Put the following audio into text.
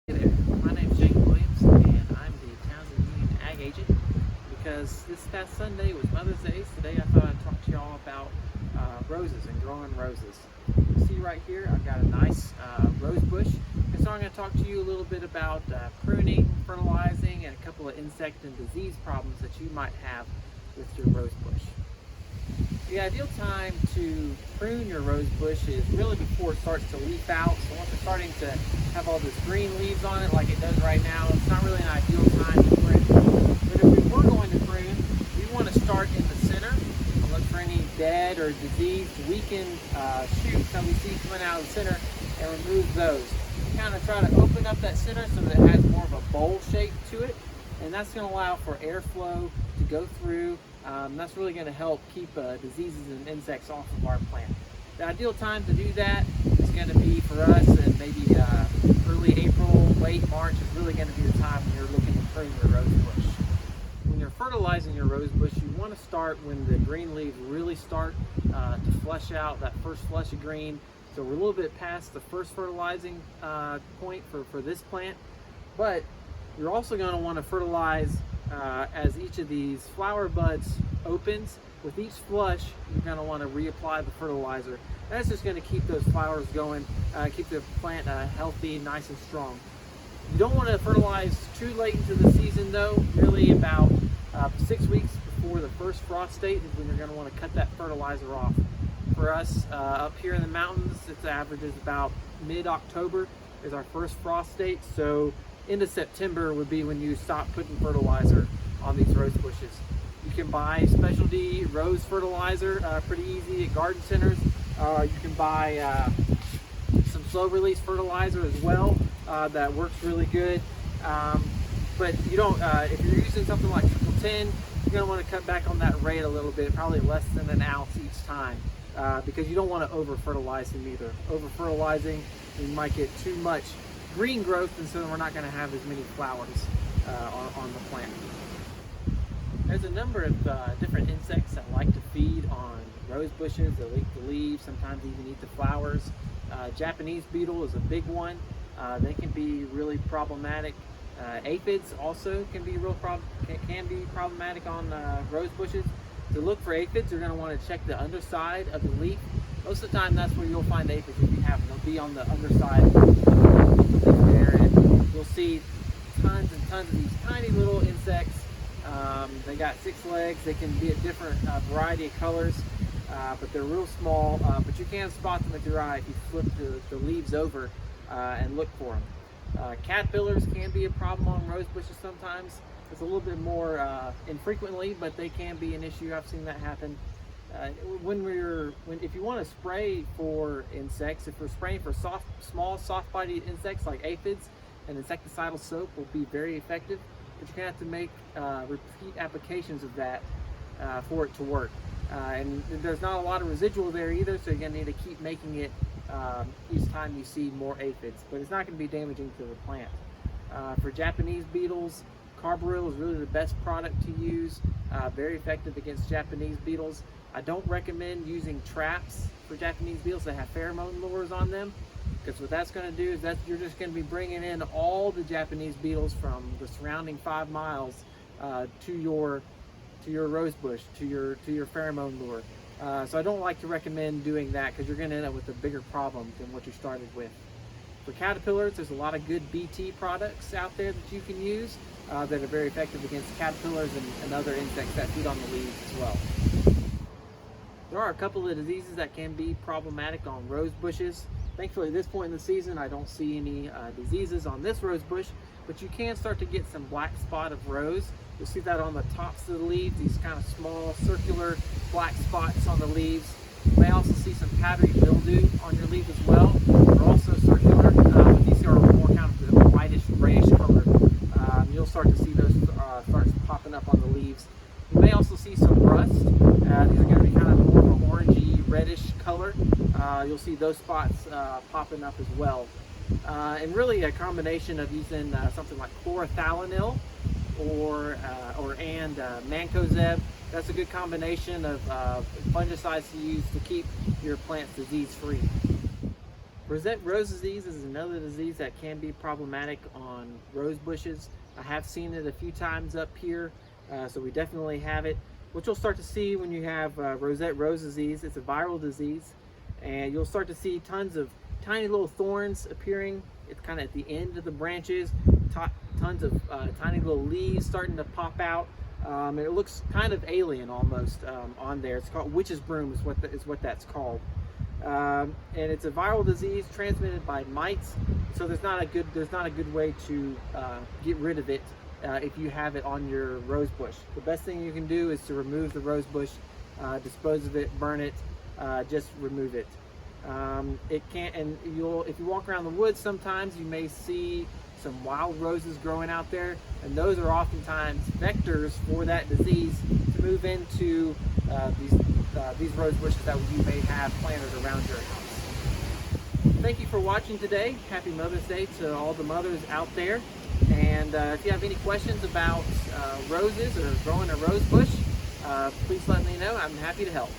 Hey there, my name is Jake Williams and I'm the Townsend Union Ag Agent. Because this past Sunday was Mother's Day, today I thought I'd talk to y'all about roses and growing roses. You see right here I've got a nice rose bush, and so I'm going to talk to you a little bit about pruning, fertilizing, and a couple of insect and disease problems that you might have with your rose bush. The ideal time to prune your rose bush is really before it starts to leaf out. So once it's starting to have all this green leaves on it like it does right now, it's not really an ideal time to prune. But if we were going to prune, we want to start in the center and look for any dead or diseased, weakened shoots that we see coming out of the center and remove those. Kind of try to open up that center so that it has more of a bowl shape to it, and that's going to allow for airflow to go through. That's really going to help keep diseases and insects off of our plant. The ideal time to do that is going to be for us, and maybe early April, late March is really going to be the time when you're looking to prune your rose bush. When you're fertilizing your rose bush, you want to start when the green leaves really start to flush out, that first flush of green. So we're a little bit past the first fertilizing point for this plant, but you're also going to want to fertilize as each of these flower buds opens. With each flush, you're going to want to reapply the fertilizer. That's just going to keep those flowers going, keep the plant healthy, nice and strong. You don't want to fertilize too late into the season though. Really about 6 weeks before the first frost date is when you're going to want to cut that fertilizer off. For us up here in the mountains, its average is about mid-October is our first frost date. So into September would be when you stop putting fertilizer on these rose bushes. You can buy specialty rose fertilizer pretty easy at garden centers. You can buy some slow release fertilizer as well that works really good. But you don't, if you're using something like Triple 10, you're going to want to cut back on that rate a little bit, probably less than an ounce each time, because you don't want to over fertilize them either. Over fertilizing, you might get too much green growth, and so we're not going to have as many flowers on the plant. There's a number of different insects that like to feed on rose bushes. They eat the leaves, sometimes even eat the flowers. Japanese beetle is a big one. They can be really problematic. Aphids also can be problematic on rose bushes. To look for aphids, you're going to want to check the underside of the leaf. Most of the time, that's where you'll find aphids if you have them. They'll be on the underside of the leaf there, and you'll see tons and tons of these tiny little insects. They got 6 legs. They can be a different variety of colors, but they're real small. But you can spot them with your eye if you flip the leaves over and look for them. Caterpillars can be a problem on rose bushes sometimes. It's a little bit more infrequently, but they can be an issue. I've seen that happen. If you want to spray for insects, if we're spraying for small, soft-bodied insects like aphids, an insecticidal soap will be very effective. But you're going to have to make repeat applications of that for it to work. And there's not a lot of residual there either, so you're going to need to keep making it each time you see more aphids. But it's not going to be damaging to the plant. For Japanese beetles, Carbaryl is really the best product to use. Very effective against Japanese beetles. I don't recommend using traps for Japanese beetles that have pheromone lures on them, because what that's going to do is that you're just going to be bringing in all the Japanese beetles from the surrounding 5 miles to your rose bush, to your pheromone lure. So I don't like to recommend doing that, because you're going to end up with a bigger problem than what you started with. For caterpillars, there's a lot of good BT products out there that you can use that are very effective against caterpillars and other insects that feed on the leaves as well. There are a couple of diseases that can be problematic on rose bushes. Thankfully, at this point in the season, I don't see any diseases on this rose bush, but you can start to get some black spot of rose. You'll see that on the tops of the leaves, these kind of small circular black spots on the leaves. You may also see some powdery mildew on your leaves as well. They're also circular, but these are more kind of the whitish, grayish color. You'll start to see those start popping up on the leaves. You may also see some rust. These are going to be kind of more of an orangey, reddish color. You'll see those spots popping up as well. And really a combination of using something like chlorothalonil and mancozeb. That's a good combination of fungicides to use to keep your plants disease free. Rosette rose disease is another disease that can be problematic on rose bushes. I have seen it a few times up here, so we definitely have it. What you'll start to see when you have rosette rose disease, it's a viral disease, and you'll start to see tons of tiny little thorns appearing. It's kind of at the end of the branches, tons of tiny little leaves starting to pop out. And it looks kind of alien almost on there. It's called witch's broom is what that's called. And it's a viral disease transmitted by mites. So there's not a good way to get rid of it if you have it on your rose bush. The best thing you can do is to remove the rose bush, dispose of it, burn it, just remove it. It can't, and if you walk around the woods, sometimes you may see some wild roses growing out there, and those are oftentimes vectors for that disease to move into these rose bushes that you may have planted around your house. Thank you for watching today. Happy Mother's Day to all the mothers out there. And if you have any questions about roses or growing a rose bush, please let me know. I'm happy to help.